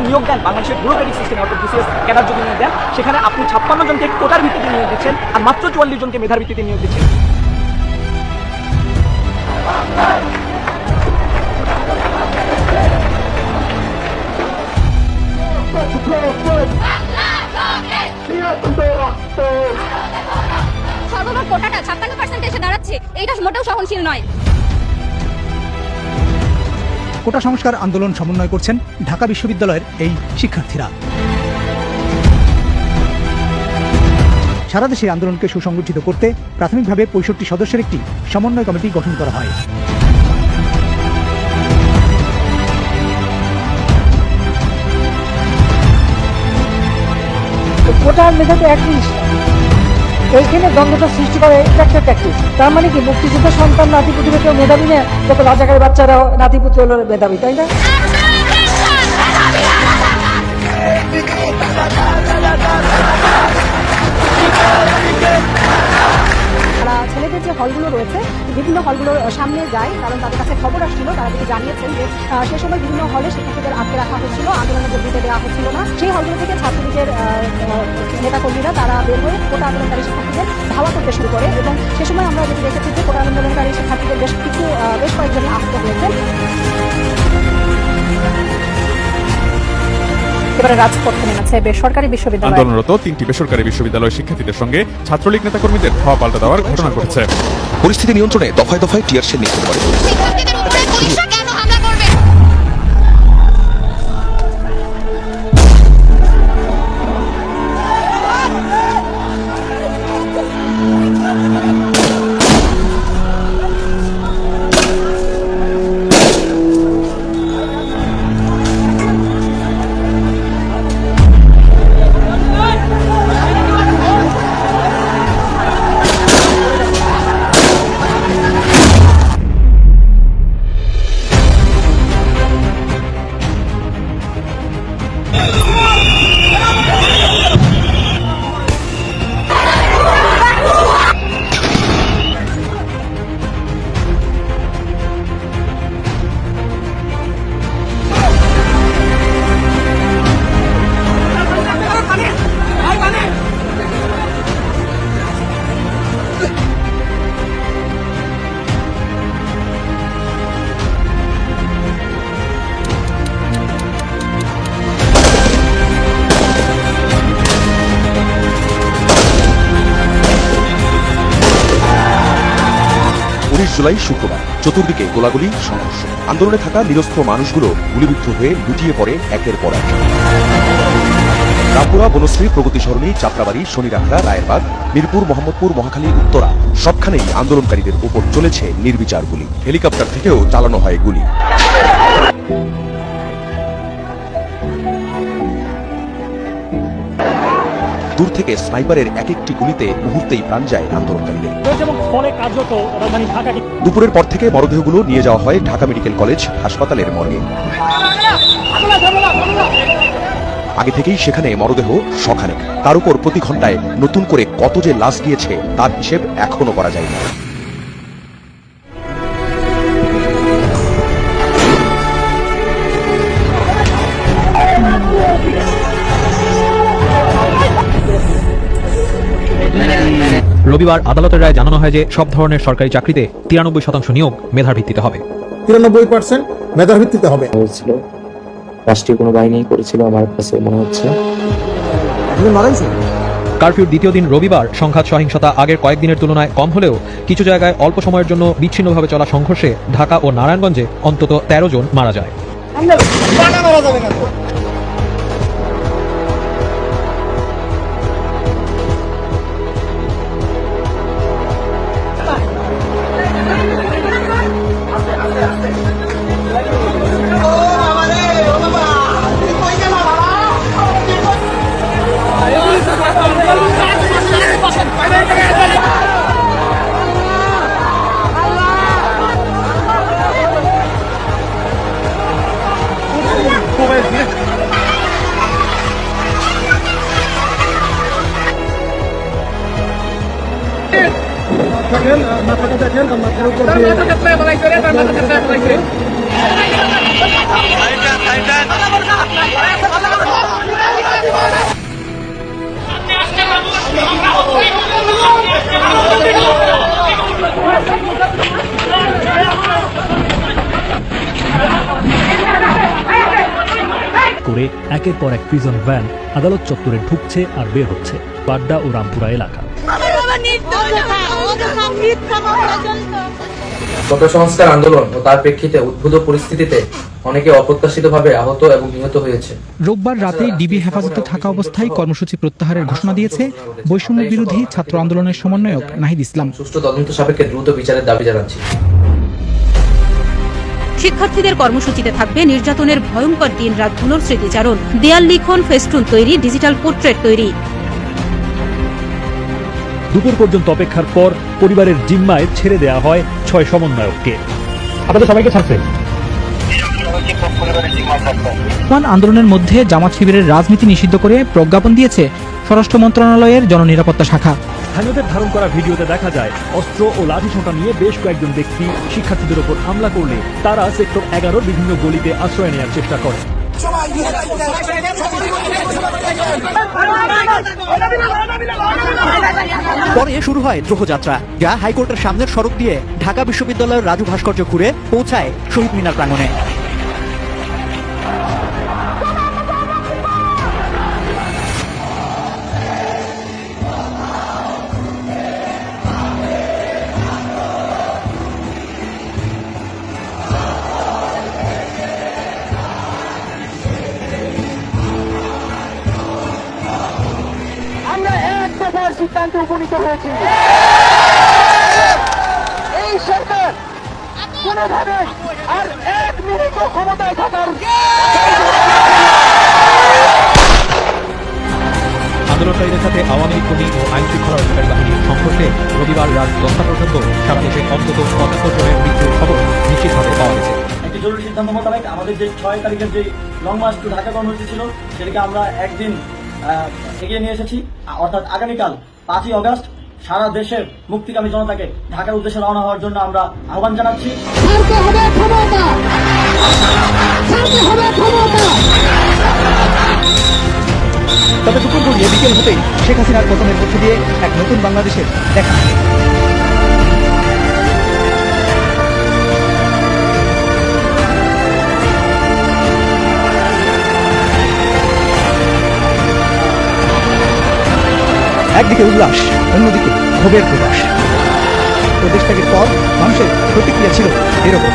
নিয়োগ দেন বাংলাদেশের ব্যুরোক্রেটিক সিস্টেমে, অর্থাৎ বিসিএস ক্যাডার যদি নিয়োগ দেন, সেখানে আপনি 56 জনকে কোটার ভিত্তিতে নিয়োগ দিচ্ছেন আর মাত্র 44 জনকে মেধার ভিত্তিতে নিয়োগ দিচ্ছেন। সর্বমোট কোটাটা 56% এসে দাঁড়াচ্ছে, এইটা মোটেও সহনশীল নয়। কোটা সংস্কার আন্দোলন সমন্বয় করছেন ঢাকা বিশ্ববিদ্যালয়ের এই শিক্ষার্থীরা। সারা দেশে আন্দোলনকে সুসংগঠিত করতে প্রাথমিকভাবে 65 সদস্যের একটি সমন্বয় কমিটি গঠন করা হয়। কোটার মেধাতে একত্রিশ, এইখানে দ্বন্দ্বটা সৃষ্টি করে এটা একটা প্র্যাকটিস। তার মানে কি মুক্তিযুদ্ধের সন্তান নাতিপুতিরা কেউ মেধাবী না, যত রাজাকারের বাচ্চারা নাতিপুতি হলো মেধাবী, তাই না? তারা ছেলেদের যে হলগুলো রয়েছে বিভিন্ন হলগুলোর সামনে যায়, কারণ তাদের কাছে খবর আসছিল, তারা কিন্তু জানিয়েছেন যে সে সময় বিভিন্ন হলে শিক্ষার্থীদের আটকে রাখা হচ্ছিল, আন্দোলনে যোগ দিতে দেওয়া হচ্ছিল না। সেই হলগুলো থেকে ছাত্রলীগের নেতাকর্মীরা তারা বের হয়ে কোটা আন্দোলনকারী শিক্ষার্থীদের ধাওয়া করতে শুরু করে এবং সে সময় আমরা যদি দেখেছি যে কোটা আন্দোলনকারী শিক্ষার্থীদের বেশ কয়েকজনই আহত হয়েছেন। এবারে রাজপথে নেমেছে বেসরকারি বিশ্ববিদ্যালয়। আন্দোলনরত 3টি বেসরকারি বিশ্ববিদ্যালয়ের শিক্ষার্থীদের সঙ্গে ছাত্রলীগ নেতাকর্মীদের ধাওয়া পাল্টা দেওয়ার ঘটনা ঘটেছে। পরিস্থিতি নিয়ন্ত্রণে দফায় দফায় টিয়ার শেল নিক্ষেপ করে। জুলাই শুক্রবার চতুর্দিকে গোলাগুলি, সংঘর্ষ। আন্দোলনে থাকা নিরস্ত্র মানুষগুলো গুলিবিদ্ধ হয়ে লুটিয়ে পড়ে একের পর এক। রামপুরা, বনশ্রী, প্রগতি সরণি, যাত্রাবাড়ি, শনিরাখড়া, রায়েরবাগ, মিরপুর, মোহাম্মদপুর, মহাখালী, উত্তরা সবখানেই আন্দোলনকারীদের উপর চলেছে নির্বিচার গুলি। হেলিকপ্টার থেকেও চালানো হয় গুলি। দূর থেকে স্নাইপারের এক একটি গুলিতে মুহূর্তেই প্রাণ যায় আন্দোলনকারীদের। দুপুরের পর থেকে মরদেহগুলো নিয়ে যাওয়া হয় ঢাকা মেডিকেল কলেজ হাসপাতালের মর্গে। আগে থেকেই সেখানে মরদেহ শখানেক। তার উপর প্রতি ঘন্টায় নতুন করে কত যে লাশ গিয়েছে তার হিসেব এখনো করা যায়নি। রবিবার আদালতের রায়ে জানানো হয় যে সব ধরনের সরকারি চাকরিতে 93% নিয়োগ মেধার ভিত্তিতে হবে। 93% মেধার ভিত্তিতে হবে। হয়েছিল রাষ্ট্রীয় কোনো বাহিনী করেছিল আমার কাছে মনে হচ্ছে। কারফিউর দ্বিতীয় দিন রবিবার সংঘাত সহিংসতা আগের কয়েকদিনের তুলনায় কম হলেও কিছু জায়গায় অল্প সময়ের জন্য বিচ্ছিন্নভাবে চলা সংঘর্ষে ঢাকা ও নারায়ণগঞ্জে অন্তত 13 জন মারা যায়। দেখেন মাথাটা দেখেন, মাথার উপর করে একের পর এক প্রিজন ভ্যান আদালত চত্বরে ঢুকছে আর বের হচ্ছে বাড্ডা ও রামপুরা এলাকা। কোটা সংস্কার আন্দোলন ও তার প্রেক্ষিতে উদ্ভূত পরিস্থিতিতে অনেকে অপ্রত্যাশিতভাবে আহত এবং নিহত হয়েছে। রোববার রাতে ডিবি হেফাজতে থাকা অবস্থায় কর্মসূচি প্রত্যাহারের ঘোষণা দিয়েছে বৈষম্য বিরোধী ছাত্র আন্দোলনের সমন্বয়ক নাহিদ ইসলাম। সুষ্ঠু তদন্ত সাপেক্ষে দ্রুত বিচারের দাবি জানাচ্ছি। শিক্ষার্থীদের কর্মসূচিতে থাকবে নির্যাতনের ভয়ঙ্কর দিন রাতগুলোর স্মৃতিচারণ, দেয়াল লিখন, ফেস্টুন তৈরি, ডিজিটাল পোর্ট্রেট তৈরি। দুপুর পর্যন্ত অপেক্ষার পর পরিবারের জিম্মায় ছেড়ে দেওয়া হয় 6 সমন্বয়ককে। আপনাদের সবাইকে ছাড়ছে। আন্দোলনের মধ্যে জামাত শিবিরের রাজনীতি নিষিদ্ধ করে প্রজ্ঞাপন দিয়েছে স্বরাষ্ট্র মন্ত্রণালয়ের জননিরাপত্তা শাখা। স্থানীয়দের ধারণ করা ভিডিওতে দেখা যায় অস্ত্র ও লাঠিসোঁটা নিয়ে বেশ কয়েকজন ব্যক্তি শিক্ষার্থীদের উপর হামলা করলে তারা সেক্টর 11 বিভিন্ন গলিতে আশ্রয় নেওয়ার চেষ্টা করে। পরে শুরু হয় দ্রোহযাত্রা, যা হাইকোর্টের সামনের সড়ক দিয়ে ঢাকা বিশ্ববিদ্যালয়ের রাজু ভাস্কর্য ঘুরে পৌঁছায় শহীদ মিনার প্রাঙ্গণে। আমরা এক দফার সিদ্ধান্তে উপনীত হয়েছি, এই সরকার কোনোভাবে আর 1 মিনিটও ক্ষমতায় থাকার। আন্দোলনকারীদের সাথে আওয়ামী লীগ কর্মী ও আইন শৃঙ্খলা রক্ষাকারী বাহিনীর সংঘর্ষে রবিবার রাত 10টা পর্যন্ত সারা দেশে অন্তত 75 জনের মৃত্যুর খবর নিশ্চিতভাবে পাওয়া গেছে। একটি জরুরি সিদ্ধান্ত মোতাবেক আমাদের যে 6 তারিখের যে লং মার্চ টু ঢাকা কর্মসূচি ছিল সেটাকে আমরা একদিন এগিয়ে নিয়ে এসেছি, অর্থাৎ আগামীকাল 5ই অগস্ট সারা দেশের মুক্তিকামী জনতাকে ঢাকার উদ্দেশ্যে রওনা হওয়ার জন্য আমরা আহ্বান জানাচ্ছি। তবে দুপুর গড়িয়ে বিকেল হতেই শেখ হাসিনার পতনের মধ্য দিয়ে এক নতুন বাংলাদেশের দেখা। একদিকে উল্লাস, অন্যদিকে ক্ষোভের প্রকাশ। প্রদেশ ত্যাগের পর মানুষের প্রতিক্রিয়া ছিল এরকম।